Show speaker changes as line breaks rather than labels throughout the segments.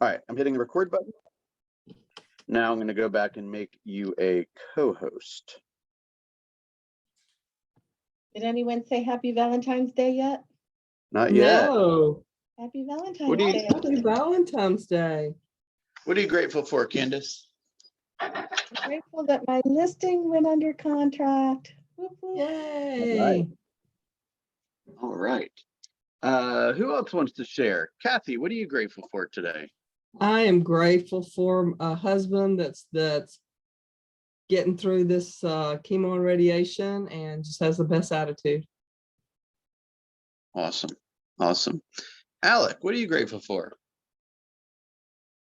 All right, I'm hitting the record button. Now I'm going to go back and make you a co-host.
Did anyone say Happy Valentine's Day yet?
Not yet.
No.
Happy Valentine's
What do you-
Day.
Happy Valentine's Day.
What are you grateful for, Candace?
I'm grateful that my listing went under contract. Whoop, whoop.
Yay.
All right. Who else wants to share? Kathy, what are you grateful for today?
I am grateful for a husband that's getting through this chemo and radiation and just has the best attitude.
Awesome. Awesome. Alec, what are you grateful for?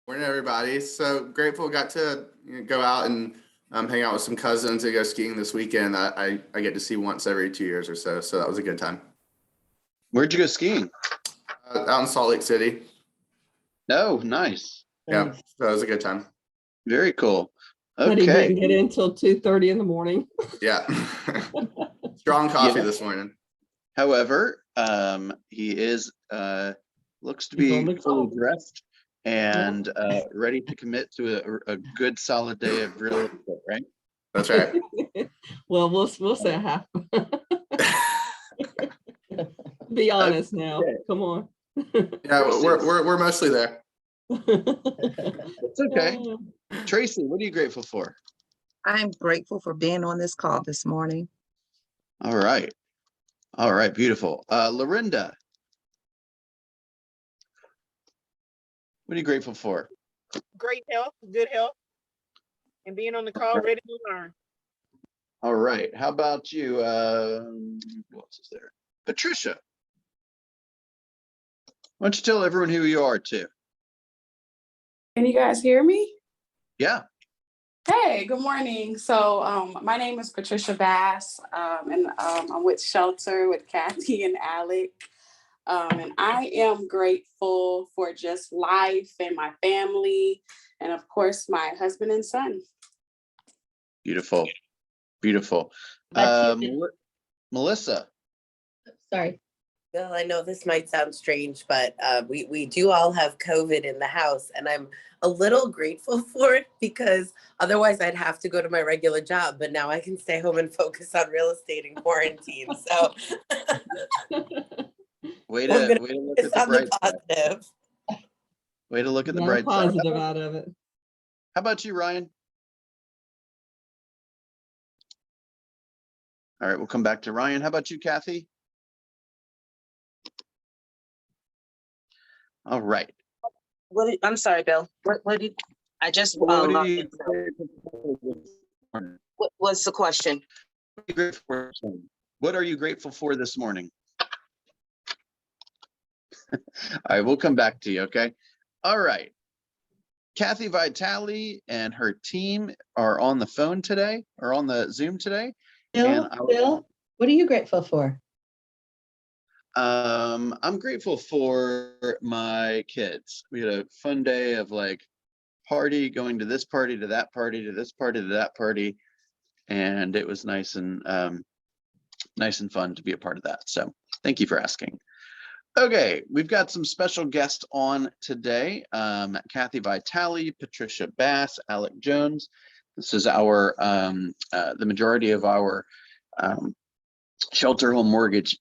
Morning, everybody. So grateful got to go out and hang out with some cousins and go skiing this weekend. I get to see once every 2 years or so. So that was a good time.
Where'd you go skiing?
Out in Salt Lake City.
Oh, nice.
Yeah,
Nice.
so that was a good time.
Very cool.
But he
Okay.
didn't get in until 2:30 in the morning.
Yeah. Strong coffee
Yeah.
this morning.
However, he is looks to
He's on
be
the
fully
call.
dressed and ready to commit to a good solid day of real estate, right?
That's right.
Well, we'll say half. Be honest now.
Okay.
Come on.
Yeah, we're mostly there.
It's okay. Tracy, what are you grateful for?
I'm grateful for being on this call this morning.
All right. All right, beautiful. Lorinda, what are you grateful for?
Great health, good health, and being on the call ready to learn.
All right. How about you? Who else is there? Patricia. Why don't you tell everyone who you are too?
Can you guys hear me?
Yeah.
Hey, good morning. So my name is Patricia Bass, and I'm with Shelter with Kathy and Alec. And I am grateful for just life and my family, and of course, my husband and son.
Beautiful. Beautiful.
That's you.
Melissa.
Sorry.
Well, I know this might sound strange, but we do all have COVID in the house, and I'm a little grateful for it because otherwise I'd have to go to my regular job, but now I can stay home and focus on real estate in quarantine. So
Way to look at the
on the
bright side.
positive.
Way to look at the
Yeah,
bright side.
positive out of it.
How about you, Ryan? All right, we'll come back to Ryan. How about you, Kathy? All right.
I'm sorry, Bill. What did I just?
What are you grateful for this morning?
What's the question?
What are you grateful for this morning? All right, we'll come back to you, okay? All right. Kathy Vitali and her team are on the phone today, or on the Zoom today.
Bill, what are you grateful for?
I'm grateful for my kids. We had a fun day of like going to this party, to that party, to this party, to that party. And it was nice and fun to be a part of that. So thank you for asking. Okay, we've got some special guests on today. Kathy Vitali, Patricia Bass, Alec Jones. This is our the majority of our Shelter Home Mortgage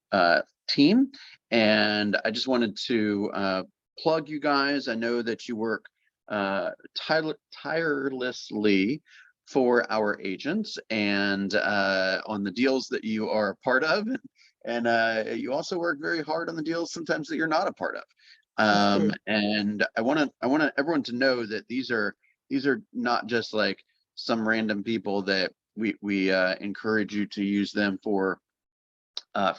team. And I just wanted to plug you guys. I know that you work tirelessly for our agents and on the deals that you are a part of. And you also work very hard on the deals sometimes that you're not a part of. And I want everyone to know that these are not just like some random people that we encourage you to use them for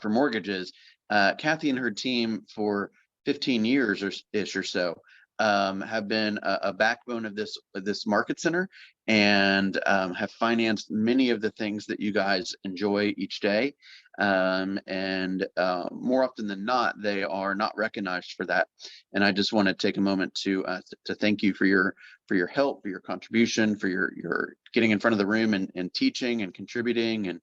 mortgages. Kathy and her team for 15 years or so have been a backbone of this market center and have financed many of the things that you guys enjoy each day. And more often than not, they are not recognized for that. And I just want to take a moment to thank you for your help, for your contribution, for your getting in front of the room and teaching and contributing and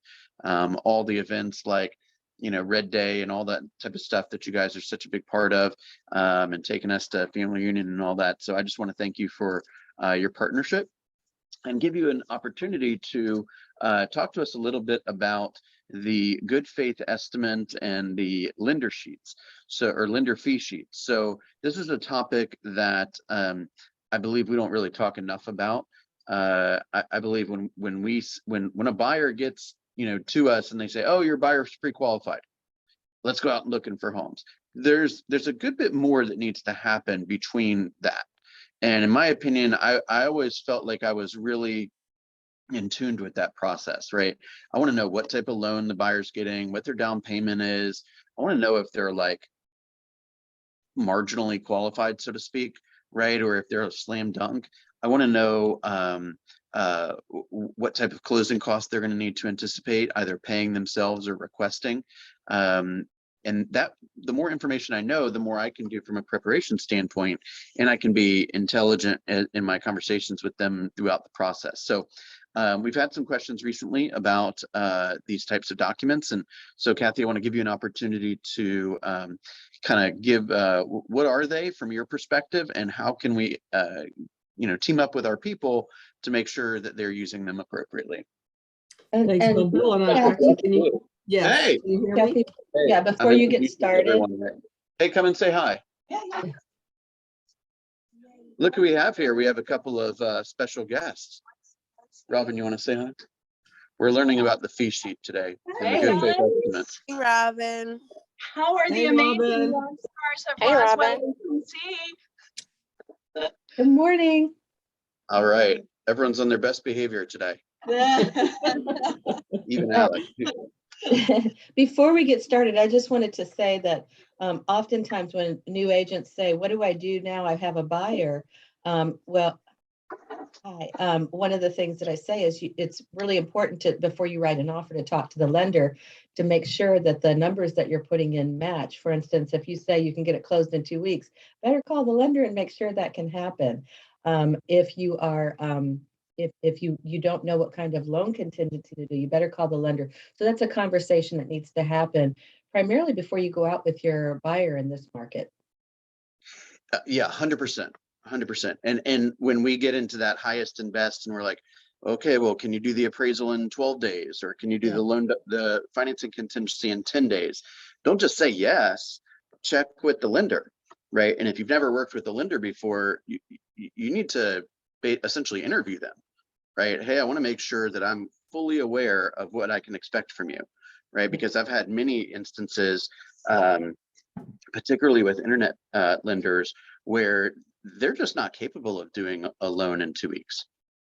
all the events like Red Day and all that type of stuff that you guys are such a big part of, and taking us to family reunion and all that. So I just want to thank you for your partnership and give you an opportunity to talk to us a little bit about the good faith estimate and the lender sheets, or lender fee sheets. So this is a topic that I believe we don't really talk enough about. I believe when a buyer gets to us and they say, oh, your buyer's pre-qualified, let's go out looking for homes. There's a good bit more that needs to happen between that. And in my opinion, I always felt like I was really in tune with that process, right? I want to know what type of loan the buyer's getting, what their down payment is. I want to know if they're like marginally qualified, so to speak, right? Or if they're a slam dunk. I want to know what type of closing costs they're going to need to anticipate, either paying themselves or requesting. And that the more information I know, the more I can do from a preparation standpoint, and I can be intelligent in my conversations with them throughout the process. So we've had some questions recently about these types of documents. And so Kathy, I want to give you an opportunity to kind of give what are they from your perspective, and how can we team up with our people to make sure that they're using them appropriately.
Thanks,
And
Bill and I
Kathy?
actually, can you, yes,
Hey.
can you hear me?
Kathy, yeah, before you get started.
Hey, come and say hi. Look who we have here. We have a couple of special guests. Robin, you want to say hi? We're learning about the fee sheet today. And the good faith estimate.
Hey, Robin.
How are
Hey,
the amazing
Robin.
rock stars of
Hey,
Roswell
Robin.
and see?
Good morning.
All right. Everyone's on their best behavior today. Even Alex.
Before we get started, I just wanted to say that oftentimes when new agents say, what do I do now? I have a buyer. One of the things that I say is it's really important to, before you write an offer, to talk to the lender to make sure that the numbers that you're putting in match. For instance, if you say you can get it closed in 2 weeks, better call the lender and make sure that can happen. If you are if you don't know what kind of loan contingency to do, you better call the lender. So that's a conversation that needs to happen primarily before you go out with your buyer in this market.
Yeah, 100%. 100%. And when we get into that highest and best, and we're like, okay, well, can you do the appraisal in 12 days? Or can you do the financing contingency in 10 days? Don't just say yes, check with the lender, right? And if you've never worked with the lender before, you need to essentially interview them, right? Hey, I want to make sure that I'm fully aware of what I can expect from you, right? Because I've had many instances, particularly with internet lenders, where they're just not capable of doing a loan in 2 weeks,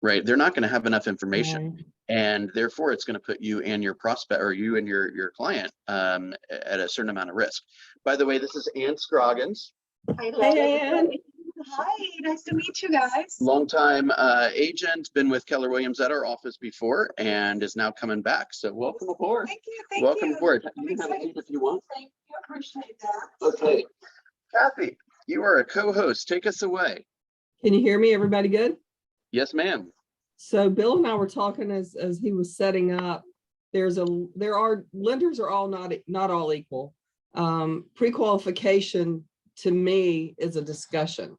right? They're not going to have enough information,
Right.
and therefore it's going to put you and your prospect, or you and your client, at a certain amount of risk. By the way, this is Ann Scroggins.
Hey, Ann.
Hi, nice to meet you guys.
Longtime agent, been with Keller Williams at our office before, and is now coming back. So welcome aboard.
Thank you, thank
Welcome
you.
aboard.
I'm
You can have a
excited.
seat if you want.
Thank you, appreciate that.
Okay, Kathy, you are a co-host. Take us away.
Can you hear me? Everybody good?
Yes, ma'am.
So Bill and I were talking as he was setting up. Lenders are all not all equal. Pre-qualification to me is a discussion.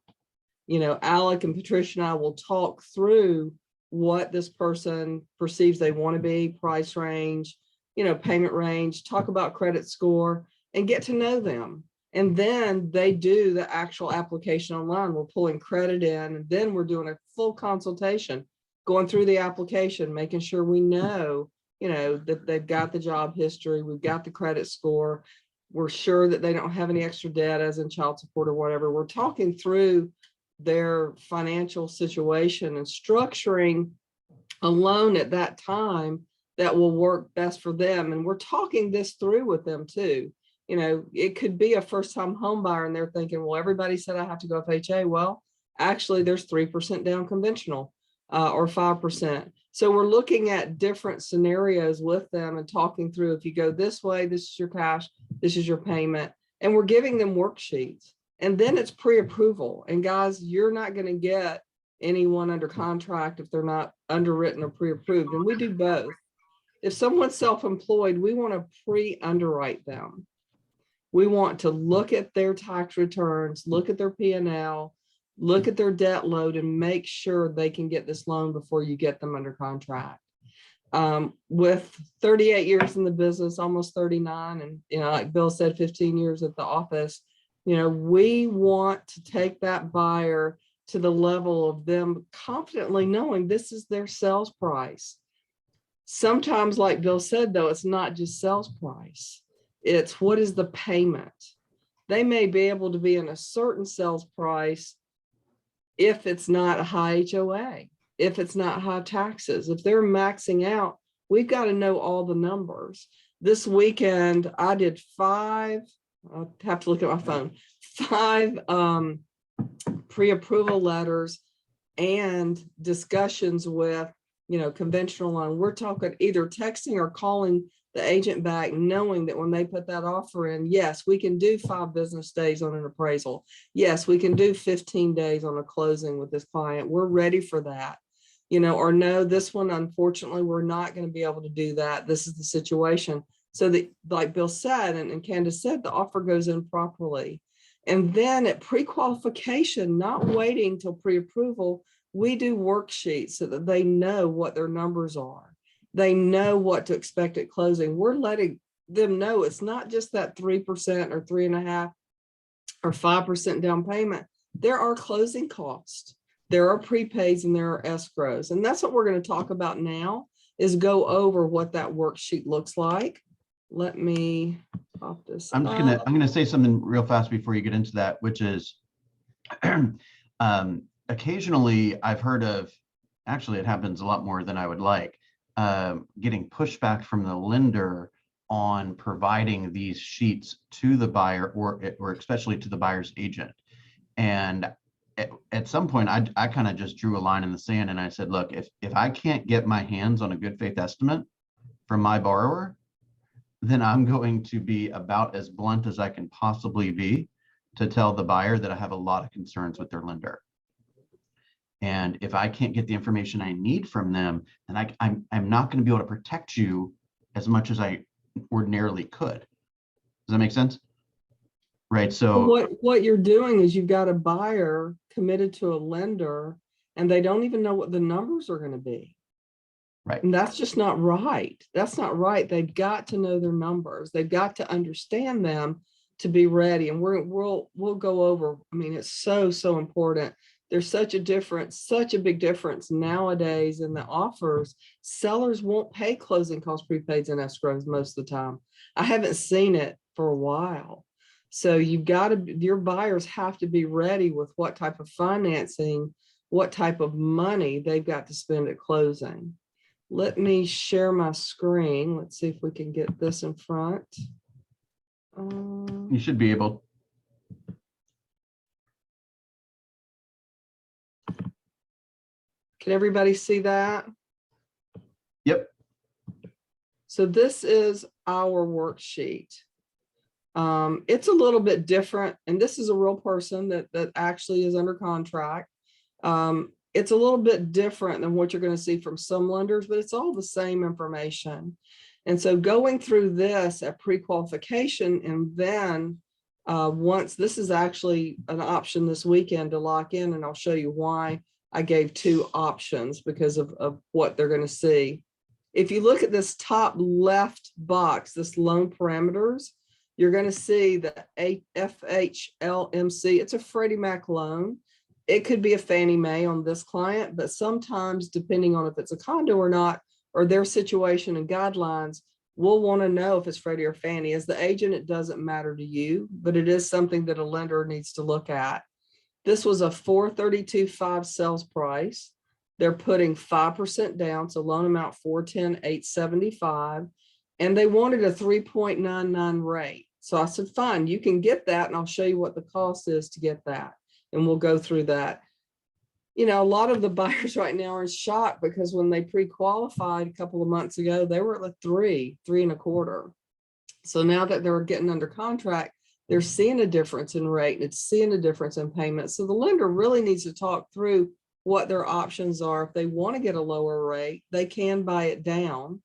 Alec and Patricia and I will talk through what this person perceives they want to be, price range, payment range, talk about credit score, and get to know them. And then they do the actual application online. We're pulling credit in, and then we're doing a full consultation, going through the application, making sure we know, that they've got the job history, we've got the credit score, we're sure that they don't have any extra debt as in child support or whatever. We're talking through their financial situation and structuring a loan at that time that will work best for them. And we're talking this through with them too. It could be a first-time home buyer and they're thinking, well, everybody said I have to go FHA. Well, actually there's 3% down conventional or 5%. So we're looking at different scenarios with them and talking through, if you go this way, this is your cash, this is your payment, and we're giving them worksheets. And then it's pre-approval. And guys, you're not going to get anyone under contract if they're not underwritten or pre-approved. And we do both. if someone's self-employed, we want to pre-underwrite them. We want to look at their tax returns, look at their P&L, look at their debt load, and make sure they can get this loan before you get them under contract. With 38 years in the business, almost 39, and like Bill said, 15 years at the office, we want to take that buyer to the level of them confidently knowing this is their sales price. Sometimes, like Bill said, though, it's not just sales price. It's what is the payment. They may be able to be in a certain sales price if it's not a high HOA, if it's not high taxes, if they're maxing out, we've got to know all the numbers. This weekend, I did 5, I'll have to look at my phone, 5 pre-approval letters and discussions with, conventional loan. We're talking either texting or calling the agent back, knowing that when they put that offer in, yes, we can do 5 business days on an appraisal. Yes, we can do 15 days on a closing with this client. We're ready for that. Or no, this one, unfortunately, we're not going to be able to do that. This is the situation. So that, like Bill said, and Candace said, the offer goes in properly. And then at pre-qualification, not waiting till pre-approval, we do worksheets so that they know what their numbers are. They know what to expect at closing. We're letting them know it's not just that 3% or 3.5% or 5% down payment. There are closing costs. There are prepaids and there are escrows. And that's what we're going to talk about now, is go over what that worksheet looks like. Let me pop this.
I'm gonna say something real fast before you get into that, which is occasionally I've heard of, actually it happens a lot more than I would like, getting pushback from the lender on providing these sheets to the buyer or especially to the buyer's agent. And at some point I kind of just drew a line in the sand and I said, look, if I can't get my hands on a good faith estimate from my borrower, then I'm going to be about as blunt as I can possibly be to tell the buyer that I have a lot of concerns with their lender. And if I can't get the information I need from them, then I'm not going to be able to protect you as much as I ordinarily could. Does that make sense? Right. So
what you're doing is you've got a buyer committed to a lender and they don't even know what the numbers are going to be.
Right.
And that's just not right. That's not right. They've got to know their numbers. They've got to understand them to be ready. And we'll go over. I mean, it's so important. There's such a big difference nowadays in the offers. Sellers won't pay closing cost prepaids and escrows most of the time. I haven't seen it for a while. So your buyers have to be ready with what type of financing, what type of money they've got to spend at closing. Let me share my screen. Let's see if we can get this in front.
you should be able.
Can everybody see that?
Yep.
So this is our worksheet. It's a little bit different, and this is a real person that actually is under contract. It's a little bit different than what you're going to see from some lenders, but it's all the same information. And so going through this at pre-qualification, and then once this is actually an option this weekend to lock in, and I'll show you why I gave 2 options because of what they're going to see. If you look at this top left box, this loan parameters, you're going to see the FHLMC. It's a Freddie Mac loan. It could be a Fannie Mae on this client, but sometimes depending on if it's a condo or not, or their situation and guidelines, we'll want to know if it's Freddie or Fannie. As the agent, it doesn't matter to you, but it is something that a lender needs to look at. This was a $432,500 sales price. They're putting 5% down, so loan amount $410,875, and they wanted a 3.99 rate. So I said, fine, you can get that, and I'll show you what the cost is to get that. And we'll go through that. A lot of the buyers right now are in shock because when they pre-qualified a couple of months ago, they were at like 3.25. So now that they're getting under contract, they're seeing a difference in rate and it's seeing a difference in payment. So the lender really needs to talk through what their options are. If they want to get a lower rate, they can buy it down.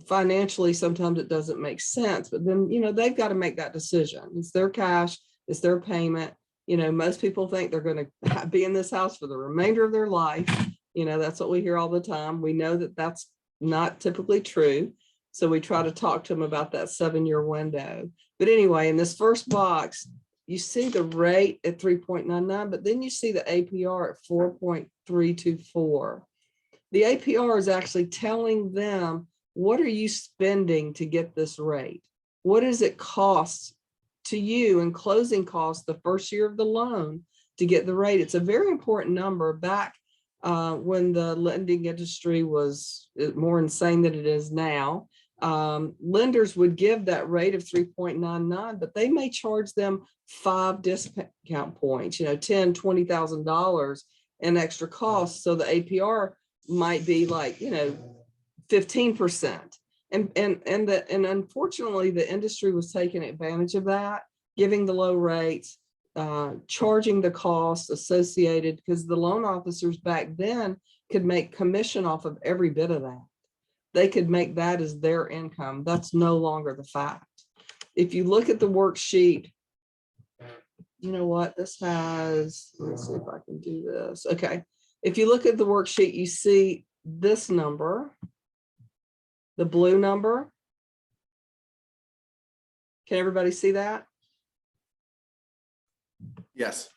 financially, sometimes it doesn't make sense, but then, they've got to make that decision. It's their cash, it's their payment. Most people think they're going to be in this house for the remainder of their life. That's what we hear all the time. We know that that's not typically true. So we try to talk to them about that 7-year window. But anyway, in this first box, you see the rate at 3.99, but then you see the APR at 4.324. The APR is actually telling them, what are you spending to get this rate? What does it cost to you in closing costs the first year of the loan to get the rate? It's a very important number. Back when the lending industry was more insane than it is now, lenders would give that rate of 3.99, but they may charge them 5 discount points, $10,000, $20,000 in extra costs. So the APR might be like, 15%. And unfortunately, the industry was taking advantage of that, giving the low rates, charging the costs associated, because the loan officers back then could make commission off of every bit of that. They could make that as their income. That's no longer the fact. If you look at the worksheet, you know what this has, let's see if I can do this. Okay. If you look at the worksheet, you see this number, the blue number. Can everybody see that?
Yes.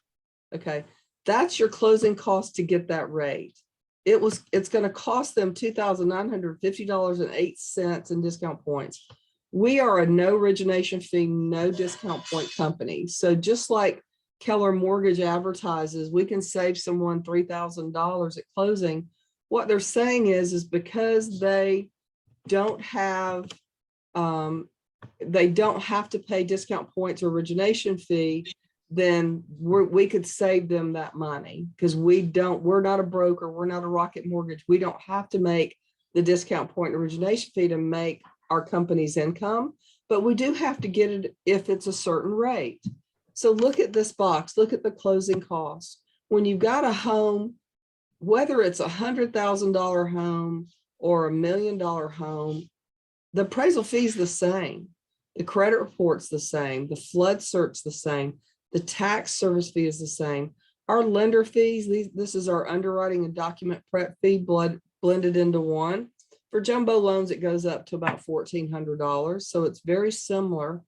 Okay. That's your closing cost to get that rate. It's going to cost them $2,950.08 in discount points. We are a no origination fee, no discount point company. So just like Keller Mortgage advertises, we can save someone $3,000 at closing. What they're saying is because they don't have to pay discount points or origination fee, then we could save them that money, because we're not a broker, we're not a Rocket Mortgage. We don't have to make the discount point origination fee to make our company's income, but we do have to get it if it's a certain rate. So look at this box, look at the closing costs. When you've got a home, whether it's $100,000 home or $1 million home, the appraisal fee is the same. The credit report's the same. The flood search the same. The tax service fee is the same. Our lender fees, this is our underwriting and document prep fee blended into one. For jumbo loans, it goes up to about $1,400. So it's very similar.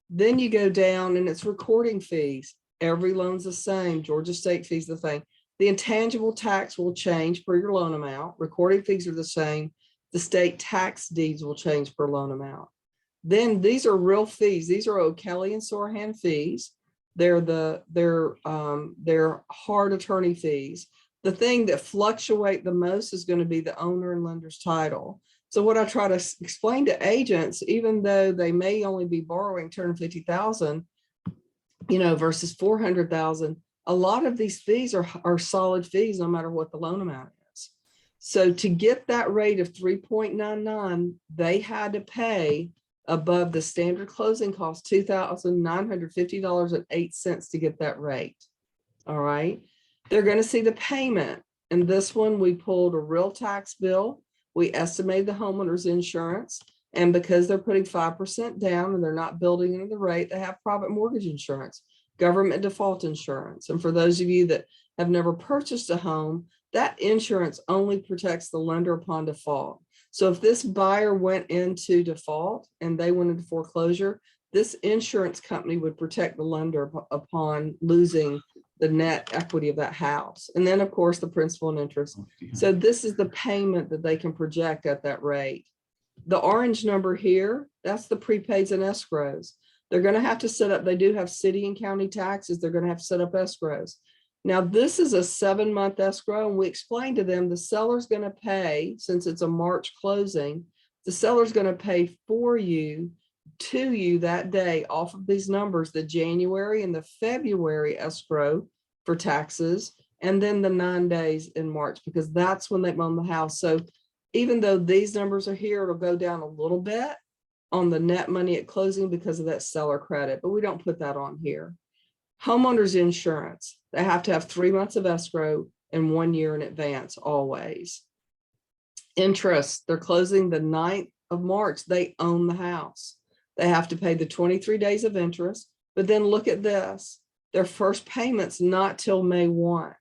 Then you go down and it's recording fees. Every loan's the same. Georgia state fees the same. The intangible tax will change per your loan amount. Recording fees are the same. The state tax deeds will change per loan amount. Then these are real fees. These are O'Kelly and Sorahan fees. They're hard attorney fees. The thing that fluctuate the most is going to be the owner and lender's title. So what I try to explain to agents, even though they may only be borrowing $250,000, versus $400,000, a lot of these fees are solid fees, no matter what the loan amount is. So to get that rate of 3.99, they had to pay above the standard closing cost, $2,950.08 to get that rate. All right. They're going to see the payment. And this one, we pulled a real tax bill. We estimated the homeowners insurance. And because they're putting 5% down and they're not building into the rate, they have private mortgage insurance, government default insurance. And for those of you that have never purchased a home, that insurance only protects the lender upon default. So if this buyer went into default and they went into foreclosure, this insurance company would protect the lender upon losing the net equity of that house. And then of course the principal and interest. So this is the payment that they can project at that rate. The orange number here, that's the prepaids and escrows. They're going to have to set up, they do have city and county taxes. They're going to have to set up escrows. Now, this is a 7-month escrow, and we explained to them the seller's going to pay, since it's a March closing, the seller's going to pay for you, to you that day off of these numbers, the January and the February escrow for taxes, and then the 9 days in March, because that's when they own the house. So even though these numbers are here, it'll go down a little bit on the net money at closing because of that seller credit, but we don't put that on here. Homeowners insurance, they have to have 3 months of escrow and 1 year in advance always. Interest, they're closing the 9th of March, they own the house. They have to pay the 23 days of interest, but then look at this. Their first payment's not till May 1.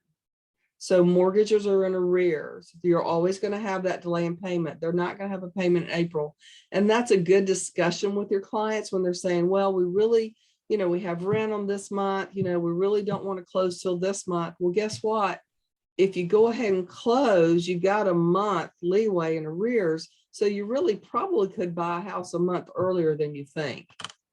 So mortgages are in arrears. You're always going to have that delay in payment. They're not going to have a payment in April. And that's a good discussion with your clients when they're saying, well, we really, we have rent on this month, we really don't want to close till this month. Well, guess what? If you go ahead and close, you got a month leeway in arrears. So you really probably could buy a house a month earlier than you think.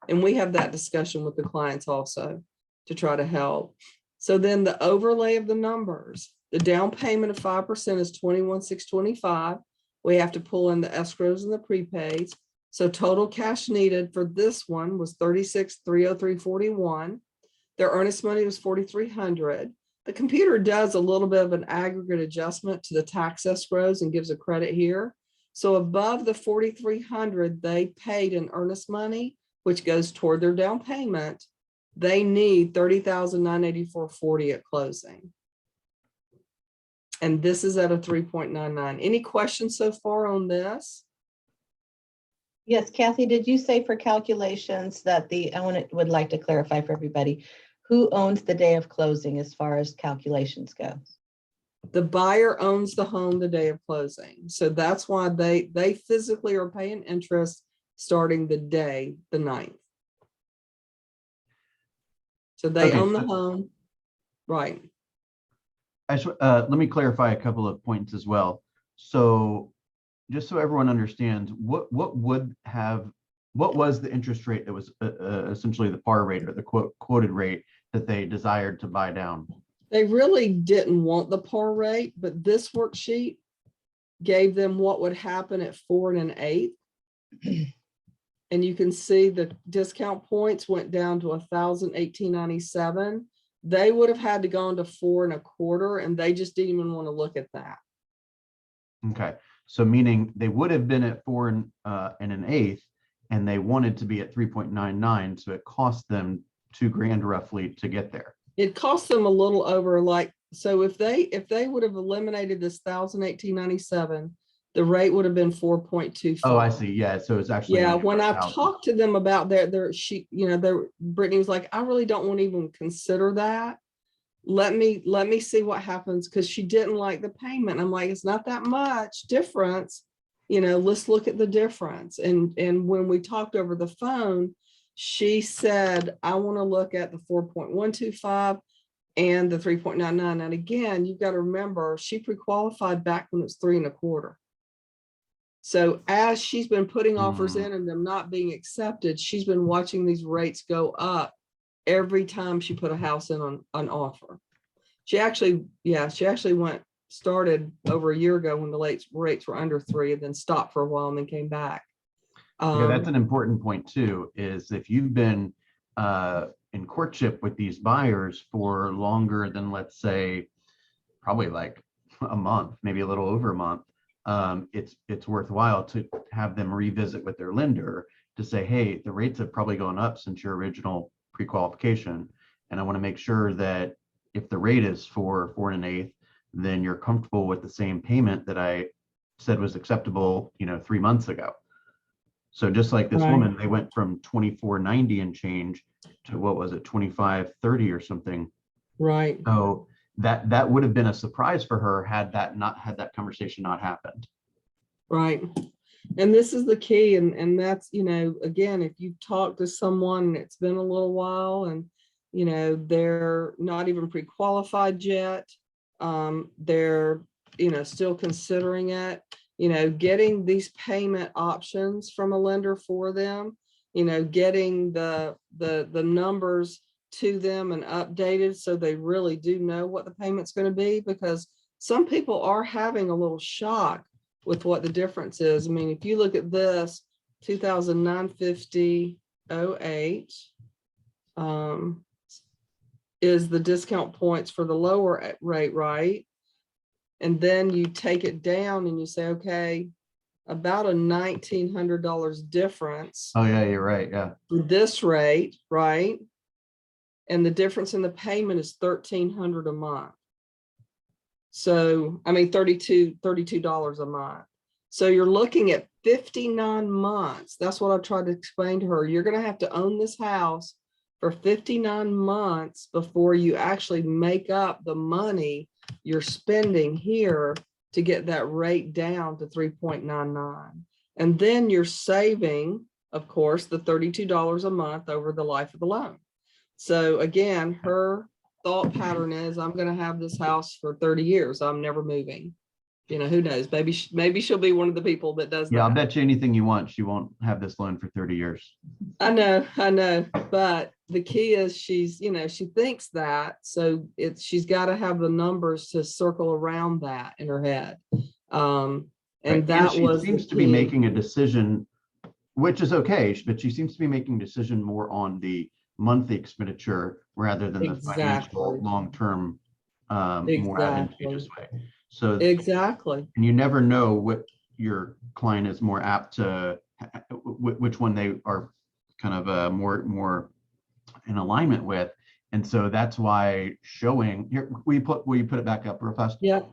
And we have that discussion with the clients also to try to help. So then the overlay of the numbers, the down payment of 5% is $21,625. We have to pull in the escrows and the prepaids. So total cash needed for this one was $36,303.41. Their earnest money was $4,300. The computer does a little bit of an aggregate adjustment to the tax escrows and gives a credit here. So above the $4,300 they paid in earnest money, which goes toward their down payment, they need $30,984.40 at closing. And this is at a 3.99. Any questions so far on this?
Yes, Kathy, did you say for calculations that would like to clarify for everybody, who owns the day of closing as far as calculations go?
The buyer owns the home the day of closing. So that's why they physically are paying interest starting the day, the 9th. So they own the home, right?
Let me clarify a couple of points as well. So just so everyone understands, what was the interest rate that was essentially the par rate or the quoted rate that they desired to buy down?
They really didn't want the par rate, but this worksheet gave them what would happen at 4 1/8. And you can see the discount points went down to $1,018.97. They would have had to go into 4 1/4, and they just didn't even want to look at that.
Okay, so meaning they would have been at 4 1/8, and they wanted to be at 3.99, so it cost them $2,000 roughly to get there.
It cost them a little over, so if they would have eliminated this $1,018.97, the rate would have been 4.25.
Oh, I see. Yeah, so it's actually
when I talked to them about Brittany was like, I really don't want to even consider that. Let me see what happens, because she didn't like the payment. I'm like, it's not that much difference. Let's look at the difference. And when we talked over the phone, she said, I want to look at the 4.125 and the 3.99. And again, you've got to remember, she pre-qualified back when it was 3 1/4. So as she's been putting offers in and them not being accepted, she's been watching these rates go up every time she put a house in on an offer. She actually started over a year ago when the rates were under 3, and then stopped for a while and then came back.
Yeah, that's an important point too, is if you've been in courtship with these buyers for longer than, let's say, probably like a month, maybe a little over a month, it's worthwhile to have them revisit with their lender to say, hey, the rates have probably gone up since your original pre-qualification, and I want to make sure that if the rate is 4 1/8, then you're comfortable with the same payment that I said was acceptable 3 months ago. So just like this woman, they went from $24.90 and change to, what was it, $25.30 or something.
Right.
So that would have been a surprise for her had that conversation not happened.
Right. And this is the key. And that's, again, if you talk to someone and it's been a little while and, they're not even pre-qualified yet, they're, still considering it, getting these payment options from a lender for them, getting the numbers to them and updated so they really do know what the payment's going to be, because some people are having a little shock with what the difference is. I mean, if you look at this, $2,950.08 is the discount points for the lower rate, right? And then you take it down and you say, okay, about a $1,900 difference.
Oh yeah, you're right. Yeah.
For this rate, right? And the difference in the payment is $1,300 a month. So, I mean, $32 a month. So you're looking at 59 months. That's what I tried to explain to her. You're going to have to own this house for 59 months before you actually make up the money you're spending here to get that rate down to 3.99. And then you're saving, of course, the $32 a month over the life of the loan. So again, her thought pattern is, I'm going to have this house for 30 years. I'm never moving. You know, who knows? Maybe she'll be one of the people that does
Yeah, I'll
that.
bet you anything you want, she won't have this loan for 30 years.
I know. But the key is she's, you know, she thinks that. So she's got to have the numbers to circle around that in her head. And
Right.
that
she
was
seems
the
to be
key.
making a decision, which is okay, but she seems to be making a decision more on the monthly expenditure rather than the financial
Exactly.
long-term, more advantageous way. So
Exactly.
and you never know what your client is more apt to, which one they are kind of more in alignment with. And so that's why showing here, will you put it back up real fast?
Yep.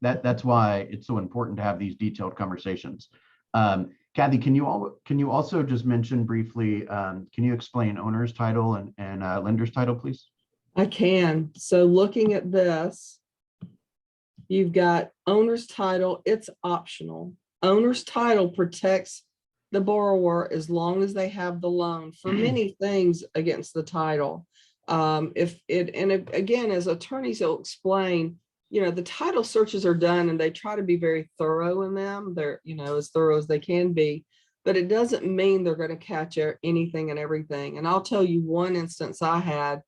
That's why it's so important to have these detailed conversations. Kathy, can you also just mention briefly, can you explain owner's title and lender's title, please?
I can. So looking at this, you've got owner's title. It's optional. Owner's title protects the borrower as long as they have the loan for many things against the title. Again, as attorneys will explain, you know, the title searches are done and they try to be very thorough in them. They're, you know, as thorough as they can be, but it doesn't mean they're going to catch anything and everything. And I'll tell you one instance I had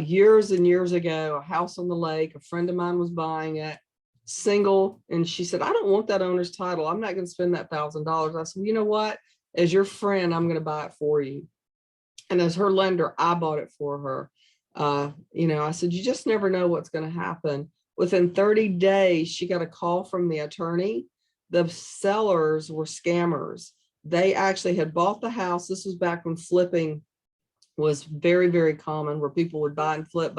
years and years ago, a house on the lake. A friend of mine was buying it, single, and she said, I don't want that owner's title. I'm not going to spend that $1,000. I said, you know what? As your friend, I'm going to buy it for you. And as her lender, I bought it for her. You know, I said, you just never know what's going to happen. Within 30 days, she got a call from the attorney. The sellers were scammers. They actually had bought the house. This was back when flipping was very, very common, where people would buy and flip.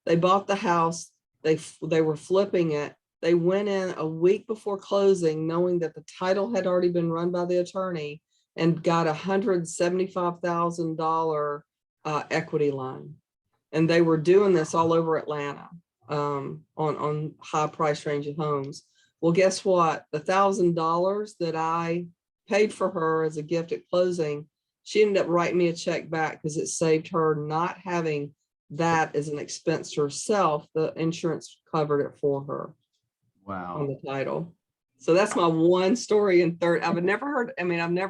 They bought the house. They were flipping it. They went in a week before closing, knowing that the title had already been run by the attorney, and got $175,000 equity line. And they were doing this all over Atlanta on high price range of homes. Well, guess what? The $1,000 that I paid for her as a gift at closing, she ended up writing me a check back because it saved her not having that as an expense to herself. The insurance covered it for her.
Wow.
On the title. So that's my one story in third. I've never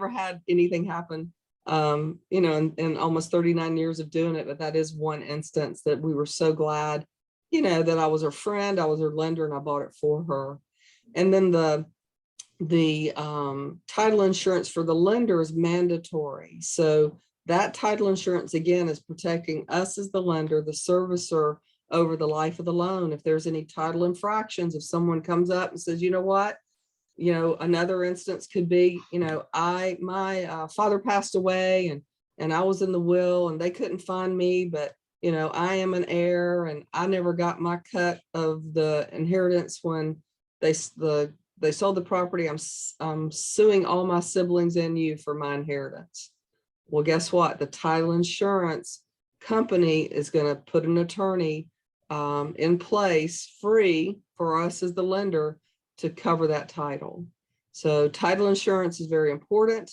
had anything happen, you know, in almost 39 years of doing it, but that is one instance that we were so glad, you know, that I was her friend, I was her lender, and I bought it for her. And then the title insurance for the lender is mandatory. So that title insurance, again, is protecting us as the lender, the servicer, over the life of the loan. If there's any title infractions, if someone comes up and says, you know what, you know, another instance could be, you know, my father passed away and I was in the will and they couldn't find me, but, you know, I am an heir and I never got my cut of the inheritance when they sold the property. I'm suing all my siblings and you for my inheritance. Well, guess what? The title insurance company is going to put an attorney in place free for us as the lender to cover that title. So title insurance is very important.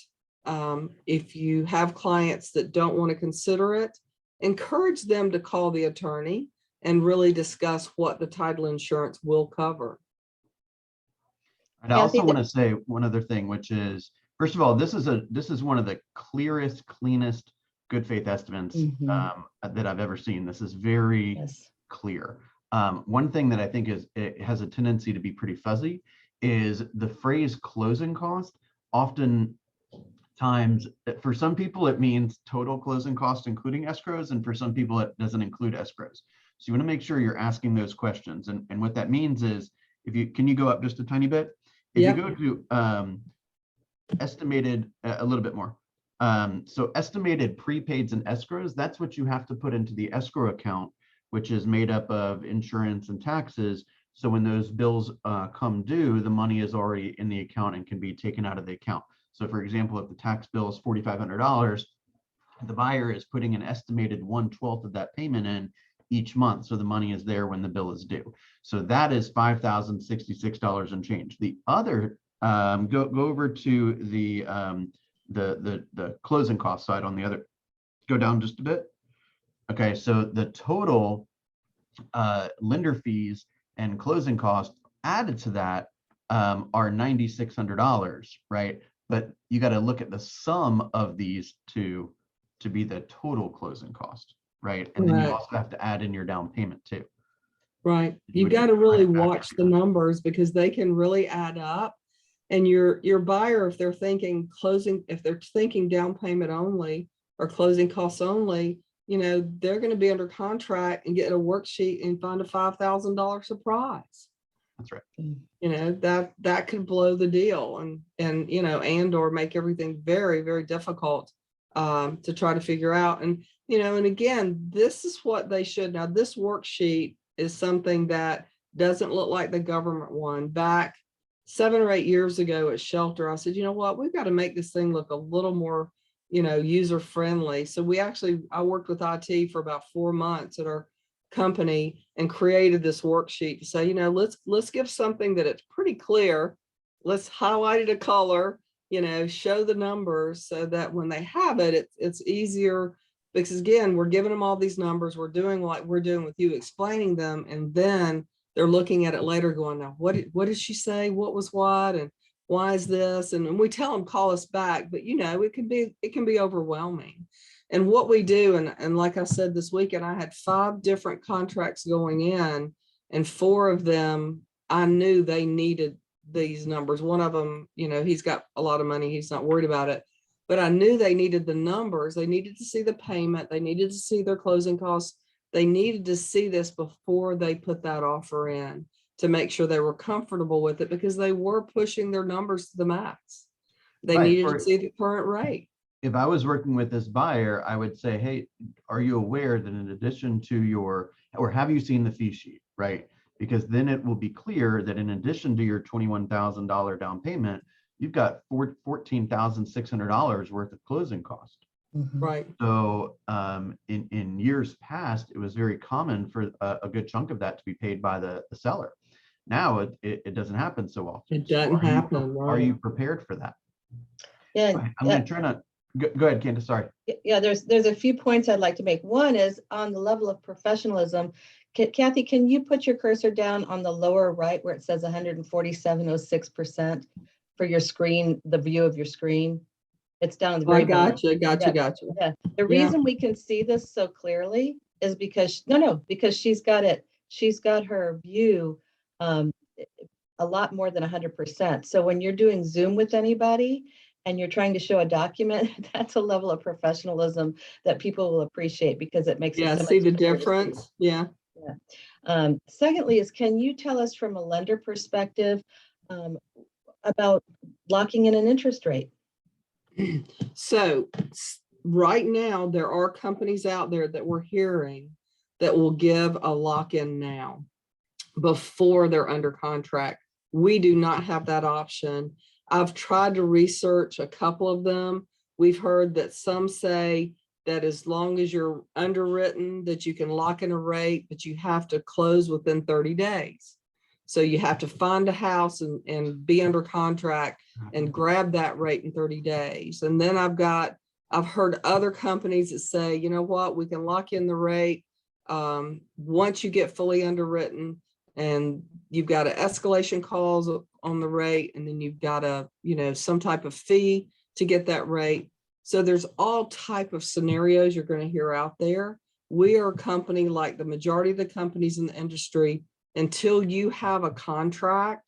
If you have clients that don't want to consider it, encourage them to call the attorney and really discuss what the title insurance will cover.
And I also want to say one other thing, which is, first of all, this is one of the clearest, cleanest good faith estimates that I've ever seen. This is very clear. One thing that I think it has a tendency to be pretty fuzzy is the phrase closing cost. Oftentimes, for some people, it means total closing cost, including escrows, and for some people, it doesn't include escrows. So you want to make sure you're asking those questions. And what that means is, can you go up just a tiny bit? If you go to estimated, a little bit more. So estimated prepaids and escrows, that's what you have to put into the escrow account, which is made up of insurance and taxes, So when those bills come due, the money is already in the account and can be taken out of the account. So for example, if the tax bill is $4,500, the buyer is putting an estimated 1/12 of that payment in each month. So the money is there when the bill is due. So that is $5,066 and change. The other, go over to the closing cost side on the other, go down just a bit. Okay, so the total lender fees and closing costs added to that are $9,600, right? But you got to look at the sum of these two to be the total closing cost, right? And then you
Right.
also have to add in your down payment too.
Right. You
Which
got to
is
really
right back
watch the numbers because they can really add up. And your buyer, if they're thinking down payment only or closing costs only, they're going to be under contract and get a worksheet and find a $5,000 surprise.
That's right.
That could blow the deal and or make everything very, very difficult to try to figure out. And again, this is what they should. Now, this worksheet is something that doesn't look like the government one. Back 7 or 8 years ago at Shelter, I said, you know what, we've got to make this thing look a little more, user friendly. So I worked with IT for about 4 months at our company and created this worksheet to say, let's give something that it's pretty clear. Let's highlight it a color, show the numbers so that when they have it, it's easier. Because again, we're giving them all these numbers. We're doing what we're doing with you, explaining them, and then they're looking at it later going, now, what did she say? What was what? And why is this? And we tell them, call us back, but it can be overwhelming. And what we do, and like I said, this weekend, I had 5 different contracts going in, and 4 of them, I knew they needed these numbers. One of them, he's got a lot of money. He's not worried about it. But I knew they needed the numbers. They needed to see the payment. They needed to see their closing costs. They needed to see this before they put that offer in to make sure they were comfortable with it, because they were pushing their numbers to the max. They
Right.
needed to see the current rate.
If I was working with this buyer, I would say, hey, are you aware that in addition to or have you seen the fee sheet, right? Because then it will be clear that in addition to your $21,000 down payment, you've got $14,600 worth of closing cost.
Right.
So in years past, it was very common for a good chunk of that to be paid by the seller. Now it doesn't happen so often.
It doesn't happen.
Are you prepared for that?
Yeah.
I'm going to try not. Go ahead, Candace. Sorry.
Yeah, there's a few points I'd like to make. One is on the level of professionalism. Kathy, can you put your cursor down on the lower right where it says 147.06% for your screen, the view of your screen? It's down at the very bottom.
Gotcha.
Yeah. The reason we can see this so clearly is because because she's got her view a lot more than 100%. So when you're doing Zoom with anybody and you're trying to show a document, that's a level of professionalism that people will appreciate, because it makes it so
see
much
the
easier to see.
difference. Yeah.
Secondly is, can you tell us from a lender perspective about locking in an interest rate?
So right now, there are companies out there that we're hearing that will give a lock-in now before they're under contract. We do not have that option. I've tried to research a couple of them. We've heard that some say that as long as you're underwritten, that you can lock in a rate, but you have to close within 30 days. So you have to find a house and be under contract and grab that rate in 30 days. And then I've heard other companies that say, you know what, we can lock in the rate once you get fully underwritten, and you've got an escalation clause on the rate, and then you've got some type of fee to get that rate. So there's all type of scenarios you're going to hear out there. We are a company like the majority of the companies in the industry. Until you have a contract,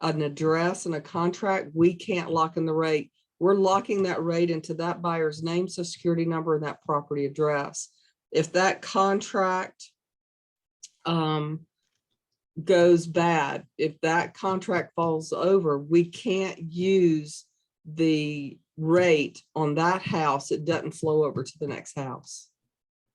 an address and a contract, we can't lock in the rate. We're locking that rate into that buyer's name, social security number, and that property address. If that contract goes bad, if that contract falls over, we can't use the rate on that house. It doesn't flow over to the next house.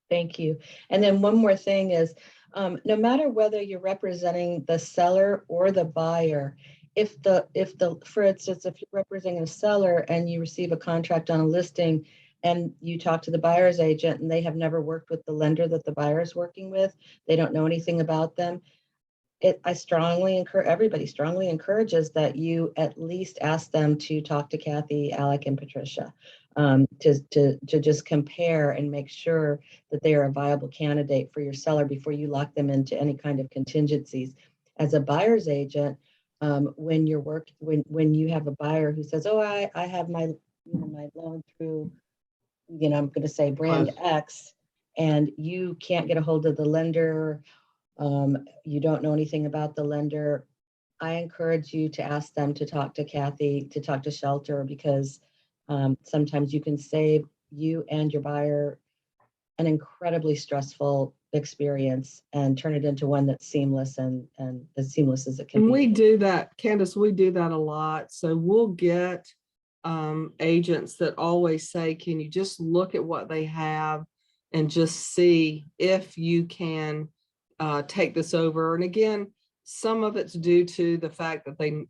Thank you. And then one more thing is, no matter whether you're representing the seller or the buyer, for instance, if you're representing a seller and you receive a contract on a listing and you talk to the buyer's agent and they have never worked with the lender that the buyer is working with, they don't know anything about them. I strongly encourage, everybody strongly encourages that you at least ask them to talk to Kathy, Alec, and Patricia, to just compare and make sure that they are a viable candidate for your seller before you lock them into any kind of contingencies. As a buyer's agent, when you have a buyer who says, "Oh, I have my my loan through, I'm going to say brand X," and you can't get a hold of the lender. You don't know anything about the lender, I encourage you to ask them to talk to Kathy, to talk to Shelter, because sometimes you can save you and your buyer an incredibly stressful experience and turn it into one that's seamless and as seamless as it can
And
be.
we do that, Candace, we do that a lot. So we'll get agents that always say, can you just look at what they have and just see if you can take this over. And again, some of it's due to the fact that they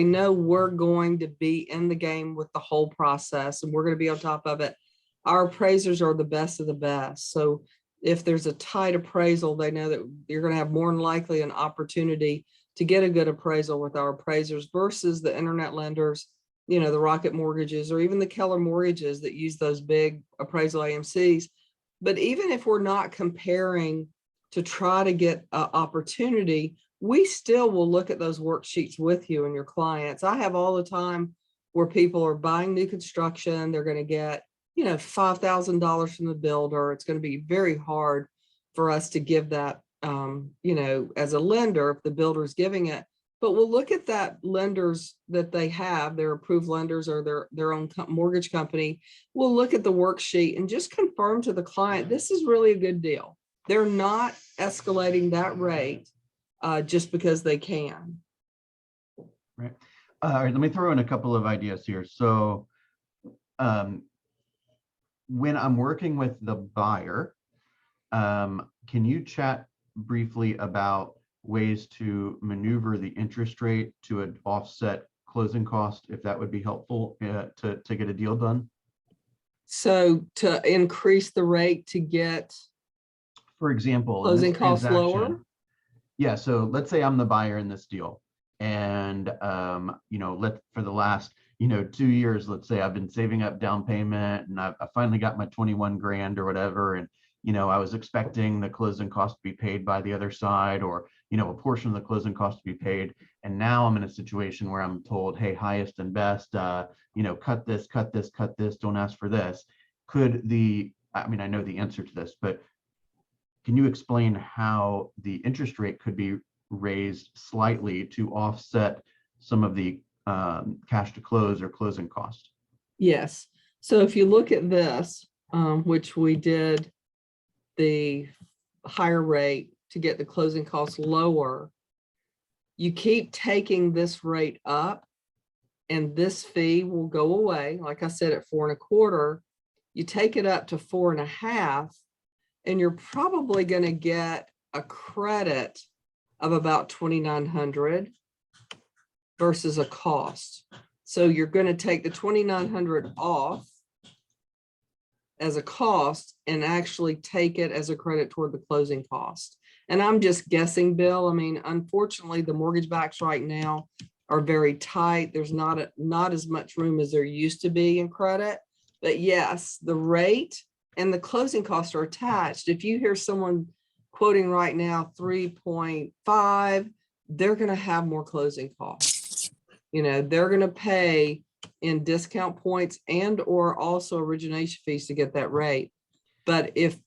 know we're going to be in the game with the whole process and we're going to be on top of it. Our appraisers are the best of the best. So if there's a tight appraisal, they know that you're going to have more than likely an opportunity to get a good appraisal with our appraisers versus the internet lenders, the Rocket Mortgages or even the Keller Mortgages that use those big appraisal AMCs. But even if we're not comparing to try to get an opportunity, we still will look at those worksheets with you and your clients. I have all the time where people are buying new construction, they're going to get, $5,000 from the builder. It's going to be very hard for us to give that, as a lender, if the builder is giving it. But we'll look at that lenders that they have, their approved lenders or their own mortgage company. We'll look at the worksheet and just confirm to the client, this is really a good deal. They're not escalating that rate just because they can.
Right. All right, let me throw in a couple of ideas here. So when I'm working with the buyer, can you chat briefly about ways to maneuver the interest rate to an offset closing cost, if that would be helpful to get a deal done?
So to increase the rate to get,
for example,
closing costs lower?
Yeah, so let's say I'm the buyer in this deal and for the last 2 years, let's say I've been saving up down payment and I finally got my 21 grand or whatever, and I was expecting the closing cost to be paid by the other side, or a portion of the closing cost to be paid, and now I'm in a situation where I'm told, hey, highest and best, cut this, don't ask for this. I know the answer to this, but can you explain how the interest rate could be raised slightly to offset some of the cash to close or closing costs?
Yes. So if you look at this, which we did the higher rate to get the closing costs lower, you keep taking this rate up and this fee will go away. Like I said, at 4.25, you take it up to 4.5, and you're probably going to get a credit of about $2,900 versus a cost. So you're going to take the $2,900 off as a cost and actually take it as a credit toward the closing cost. And I'm just guessing, Bill. I mean, unfortunately, the mortgage backs right now are very tight. There's not as much room as there used to be in credit. But yes, the rate and the closing costs are attached. If you hear someone quoting right now 3.5, they're going to have more closing costs. They're going to pay in discount points and or also origination fees to get that rate. But if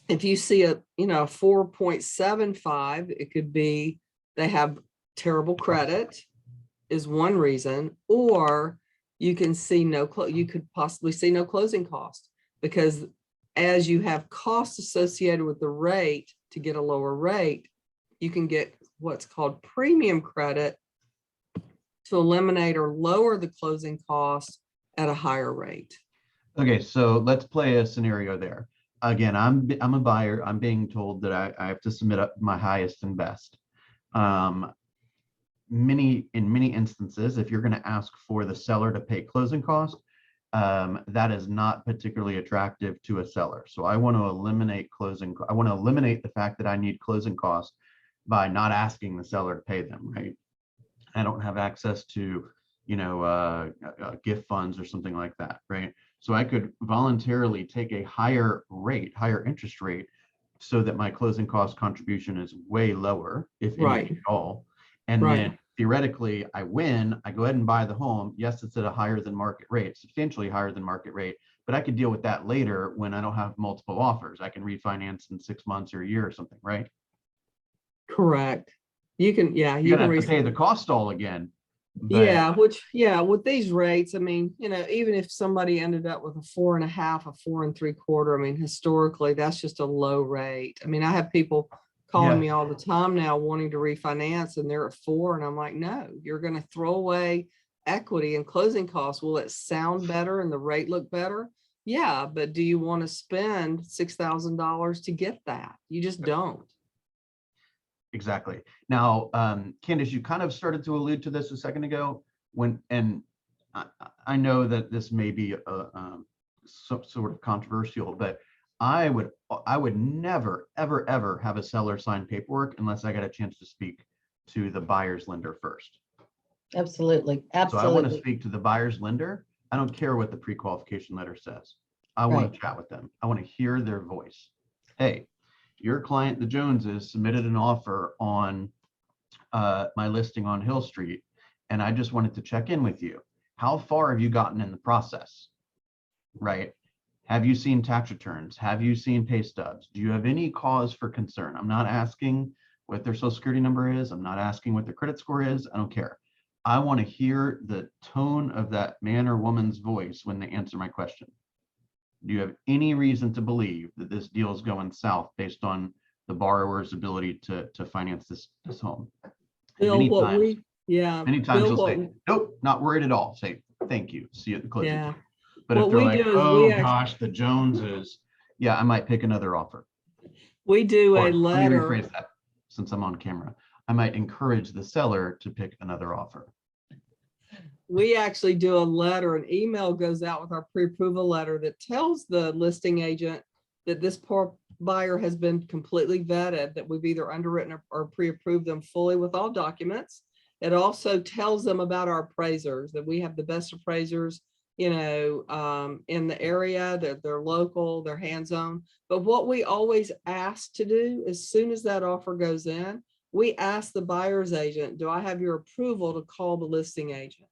you see a 4.75, it could be they have terrible credit is one reason, or you can see you could possibly see no closing cost, because as you have costs associated with the rate to get a lower rate, you can get what's called premium credit to eliminate or lower the closing costs at a higher rate.
Okay, so let's play a scenario there. again, I'm a buyer. I'm being told that I have to submit up my highest and best. In many instances, if you're going to ask for the seller to pay closing costs, that is not particularly attractive to a seller. So I want to eliminate I want to eliminate the fact that I need closing costs by not asking the seller to pay them, right? I don't have access to, gift funds or something like that, right? So I could voluntarily take a higher interest rate, so that my closing cost contribution is way lower, if
Right.
any at all. And
Right.
then theoretically, I win, I go ahead and buy the home. Yes, it's at a higher than market rate, substantially higher than market rate, but I could deal with that later when I don't have multiple offers. I can refinance in 6 months or a year or something, right?
Correct. You can, yeah,
You're
you
gonna
can.
have to pay the cost all again. But
Yeah, with these rates, I mean, even if somebody ended up with a 4.5, a 4.75, I mean, historically, that's just a low rate. I mean, I have people calling
Yeah.
me all the time now wanting to refinance and they're at 4, and I'm like, no, you're going to throw away equity and closing costs. Will it sound better and the rate look better? Yeah, but do you want to spend $6,000 to get that? You just don't.
exactly. Now, Candace, you kind of started to allude to this a second ago and I know that this may be sort of controversial, but I would never, ever, ever have a seller sign paperwork unless I got a chance to speak to the buyer's lender first.
Absolutely,
So I want to
absolutely.
speak to the buyer's lender. I don't care what the pre-qualification letter says. I want
Right.
to chat with them. I want to hear their voice. Hey, your client, the Joneses, submitted an offer on my listing on Hill Street, and I just wanted to check in with you. How far have you gotten in the process? Right? Have you seen tax returns? Have you seen pay stubs? Do you have any cause for concern? I'm not asking what their social security number is. I'm not asking what their credit score is. I don't care. I want to hear the tone of that man or woman's voice when they answer my question. Do you have any reason to believe that this deal is going south based on the borrower's ability to finance this home?
Bill,
Many
what
times,
we, yeah,
many times
Bill,
you'll say, nope, not worried at all. Say, thank you. See you at the closing.
yeah.
But if
What
they're
we
like,
do is
oh gosh, the Joneses, yeah, I might pick another offer.
we do
Or
a
let me
letter.
rephrase that since I'm on camera. I might encourage the seller to pick another offer.
We actually do a letter, an email goes out with our pre-approval letter that tells the listing agent that this poor buyer has been completely vetted, that we've either underwritten or pre-approved them fully with all documents. It also tells them about our appraisers, that we have the best appraisers, in the area, that they're local, they're hands-on. But what we always ask to do, as soon as that offer goes in, we ask the buyer's agent, do I have your approval to call the listing agent?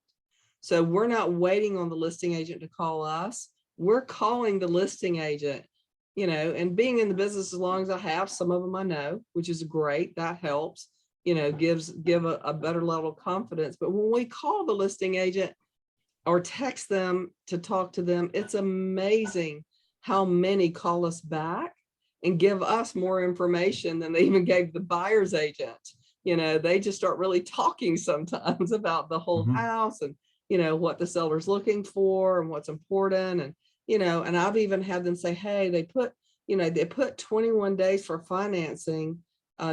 So we're not waiting on the listing agent to call us. We're calling the listing agent, and being in the business as long as I have, some of them I know, which is great. That helps, give a better level of confidence. But when we call the listing agent or text them to talk to them, it's amazing how many call us back and give us more information than they even gave the buyer's agent. They just start really talking sometimes about the whole house and what the seller's looking for and what's important. And, and I've even had them say, hey, they put 21 days for financing.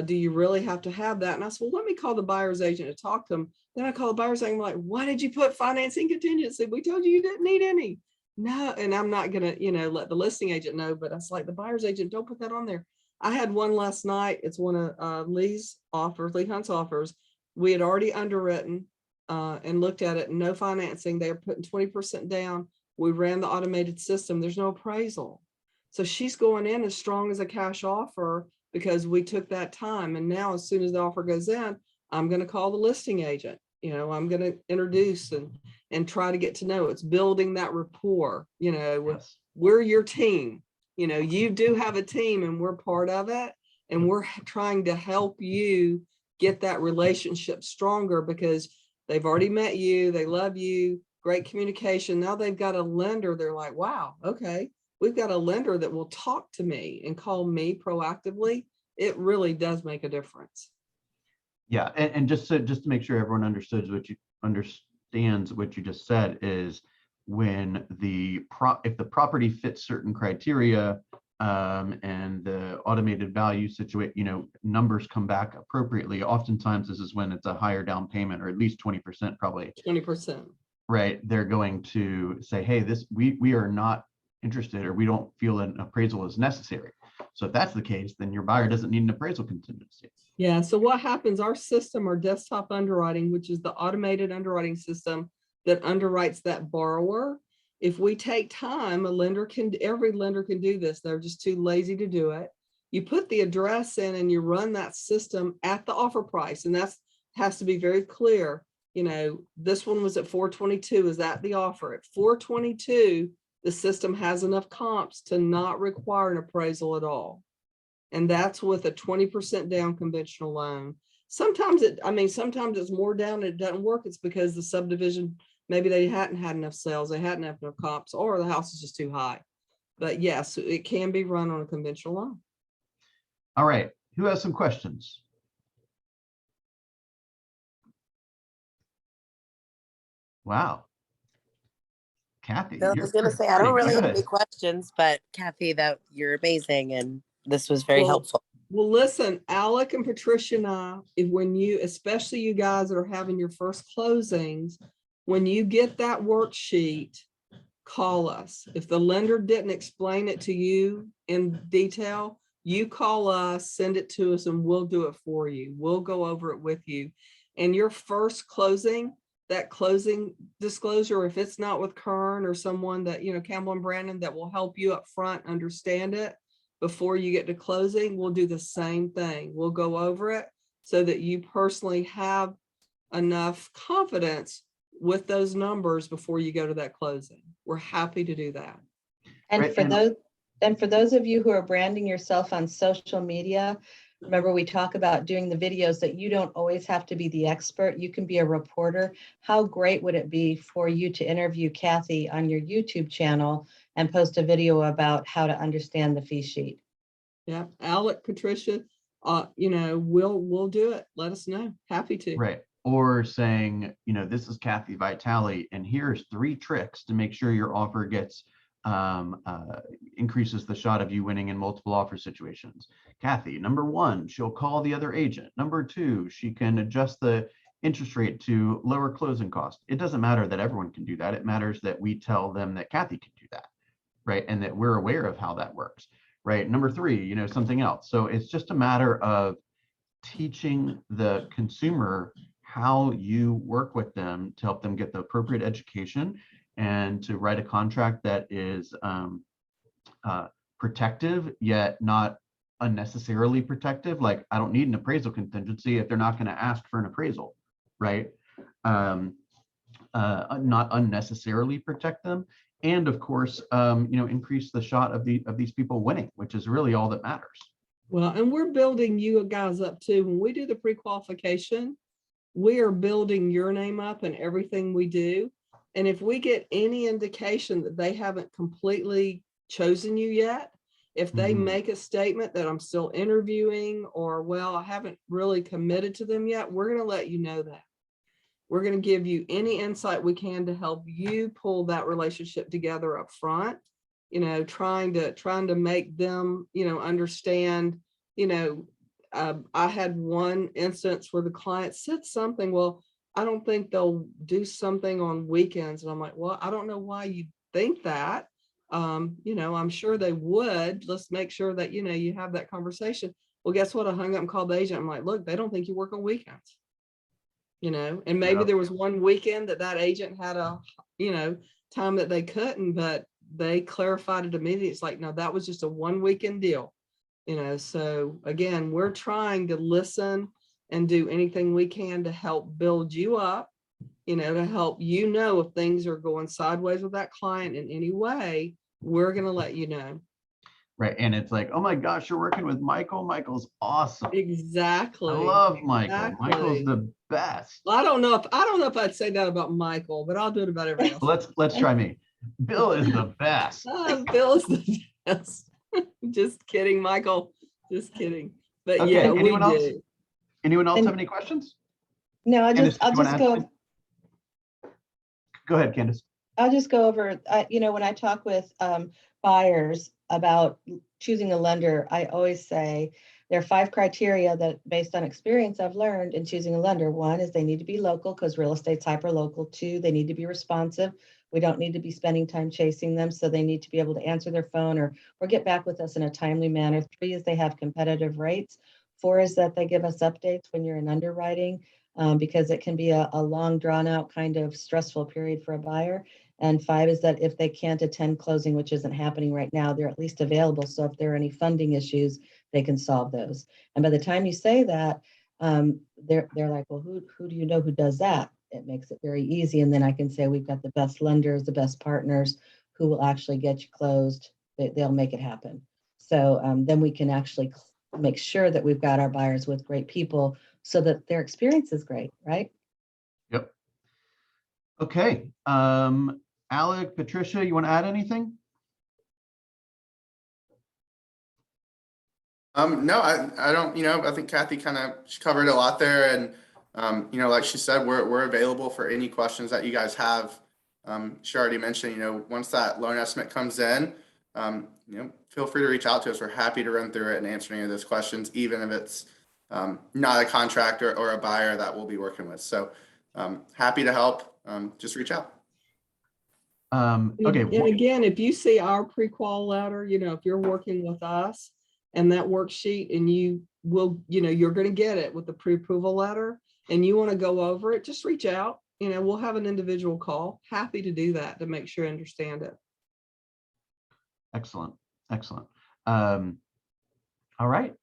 Do you really have to have that? And I said, well, let me call the buyer's agent to talk to them. Then I call the buyer's agent, I'm like, why did you put financing contingency? We told you didn't need any. No, and I'm not gonna, let the listing agent know, but I was like, the buyer's agent, don't put that on there. I had one last night. It's one of Lee Hunt's offers. We had already underwritten and looked at it, no financing. They were putting 20% down. We ran the automated system. There's no appraisal. So she's going in as strong as a cash offer because we took that time. And now as soon as the offer goes in, I'm going to call the listing agent. I'm going to introduce and try to get to know. It's building that rapport,
Yes.
we're your team. You do have a team and we're part of it. And we're trying to help you get that relationship stronger because they've already met you. They love you. Great communication. Now they've got a lender. They're like, wow, okay, we've got a lender that will talk to me and call me proactively. It really does make a difference.
Yeah, and just to make sure everyone understands what you just said is when if the property fits certain criteria, and the automated value situation, numbers come back appropriately. Oftentimes, this is when it's a higher down payment, or at least 20% probably.
20%.
Right, they're going to say, hey, we are not interested, or we don't feel an appraisal is necessary. So if that's the case, then your buyer doesn't need an appraisal contingency.
Yeah, so what happens, our system, our desktop underwriting, which is the automated underwriting system that underwrites that borrower, if we take time, every lender can do this. They're just too lazy to do it. You put the address in and you run that system at the offer price, and that has to be very clear. This one was at 422. Is that the offer? At 422, the system has enough comps to not require an appraisal at all. And that's with a 20% down conventional loan. Sometimes it's more down and it doesn't work. It's because the subdivision, maybe they hadn't had enough sales, they hadn't had enough comps, or the house is just too high. But yes, it can be run on a conventional loan.
All right, who has some questions? Wow. Kathy,
Bill, I
you're
was gonna say, I don't
pretty
really have
good.
any questions, but Kathy, that you're amazing, and this was very helpful.
Well, listen, Alec and Patricia and I, especially you guys that are having your first closings, when you get that worksheet, call us. If the lender didn't explain it to you in detail, you call us, send it to us, and we'll do it for you. We'll go over it with you. And your first closing, that closing disclosure, if it's not with Kern or someone that, Campbell and Brandon, that will help you up front understand it before you get to closing, we'll do the same thing. We'll go over it so that you personally have enough confidence with those numbers before you go to that closing. We're happy to do that.
And
Right,
for those of you who are branding yourself on social media, remember we talk about doing the videos that you don't always have to be the expert. You can be a reporter. How great would it be for you to interview Kathy on your YouTube channel and post a video about how to understand the fee sheet?
Yeah, Alec, Patricia, we'll do it. Let us know. Happy to.
Right. Or saying, this is Kathy Vitali, and here's 3 tricks to make sure your offer gets increases the shot of you winning in multiple offer situations. Kathy, number 1, she'll call the other agent. Number 2, she can adjust the interest rate to lower closing costs. It doesn't matter that everyone can do that. It matters that we tell them that Kathy can do that, right? And that we're aware of how that works, right? Number 3, something else. So it's just a matter of teaching the consumer how you work with them to help them get the appropriate education and to write a contract that is protective, yet not unnecessarily protective. Like, I don't need an appraisal contingency if they're not going to ask for an appraisal, right? Not unnecessarily protect them. And of course, increase the shot of these people winning, which is really all that matters.
Well, and we're building you guys up too. When we do the pre-qualification, we are building your name up in everything we do. And if we get any indication that they haven't completely chosen you yet, if they make a statement that I'm still interviewing, or, well, I haven't really committed to them yet, we're going to let you know that. We're going to give you any insight we can to help you pull that relationship together up front, trying to make them, understand, I had one instance where the client said something, well, I don't think they'll do something on weekends. And I'm like, well, I don't know why you think that. I'm sure they would. Let's make sure that, you have that conversation. Well, guess what? I hung up and called the agent. I'm like, look, they don't think you work on weekends. And maybe there was one weekend that agent had a, time that they couldn't, but they clarified it immediately. It's like, no, that was just a 1 weekend deal. So again, we're trying to listen and do anything we can to help build you up, to help if things are going sideways with that client in any way, we're going to let you know.
Right. And it's like, oh my gosh, you're working with Michael. Michael's awesome.
Exactly.
I love Michael.
Exactly.
Michael's the best.
Well, I don't know if I'd say that about Michael, but I'll do it about everybody else.
Let's try me. Bill is the best.
Bill is the best. Just kidding, Michael. Just kidding. But
Okay,
yeah,
anyone else?
do.
Anyone else have any questions?
No, I'll just go.
Go ahead, Candace.
I'll just go over, when I talk with buyers about choosing a lender, I always say there are 5 criteria that based on experience I've learned in choosing a lender. 1 is they need to be local because real estate's hyper local. 2, they need to be responsive. We don't need to be spending time chasing them. So they need to be able to answer their phone or get back with us in a timely manner. 3 is they have competitive rates. 4 is that they give us updates when you're in underwriting, because it can be a long drawn out kind of stressful period for a buyer. And 5 is that if they can't attend closing, which isn't happening right now, they're at least available. So if there are any funding issues, they can solve those. And by the time you say that, they're like, well, who do you know who does that? It makes it very easy. And then I can say, we've got the best lenders, the best partners who will actually get you closed. They'll make it happen. So then we can actually make sure that we've got our buyers with great people so that their experience is great, right?
Yep. Okay. Alec, Patricia, you want to add anything?
No, I don't, I think Kathy she covered a lot there, and like she said, we're available for any questions that you guys have. She already mentioned, once that loan estimate comes in, feel free to reach out to us. We're happy to run through it and answer any of those questions, even if it's not a contractor or a buyer that we'll be working with. So happy to help. Just reach out.
Okay.
And again, if you see our pre-qual letter, if you're working with us and that worksheet and you will, you're going to get it with the pre-approval letter and you want to go over it, just reach out. We'll have an individual call. Happy to do that to make sure I understand it.
Excellent. Excellent. All right.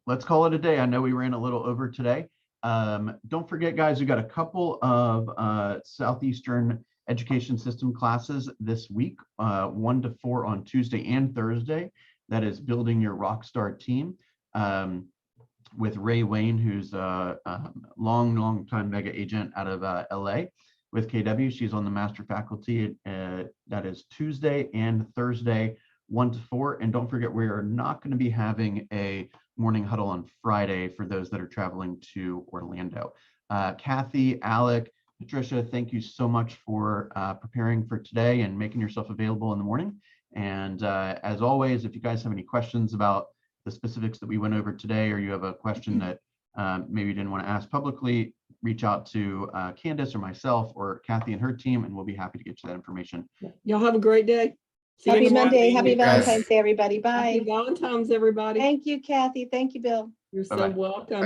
Let's call it a day. I know we ran a little over today. Don't forget, guys, we got a couple of Southeastern Education System classes this week, 1 to 4 on Tuesday and Thursday. That is building your rockstar team with Ray Wayne, who's a long time mega agent out of LA with KW. She's on the master faculty. That is Tuesday and Thursday, 1 to 4. And don't forget, we are not going to be having a morning huddle on Friday for those that are traveling to Orlando. Kathy, Alec, Patricia, thank you so much for preparing for today and making yourself available in the morning. And as always, if you guys have any questions about the specifics that we went over today, or you have a question that maybe you didn't want to ask publicly, reach out to Candace or myself or Kathy and her team, and we'll be happy to get you that information.
Y'all have a great day. See you in
Happy
the morning.
Monday. Happy
guys.
Valentine's Day, everybody.
Happy
Bye.
Valentine's, everybody.
Thank you, Kathy. Thank you, Bill.
You're so
Bye-bye.
welcome.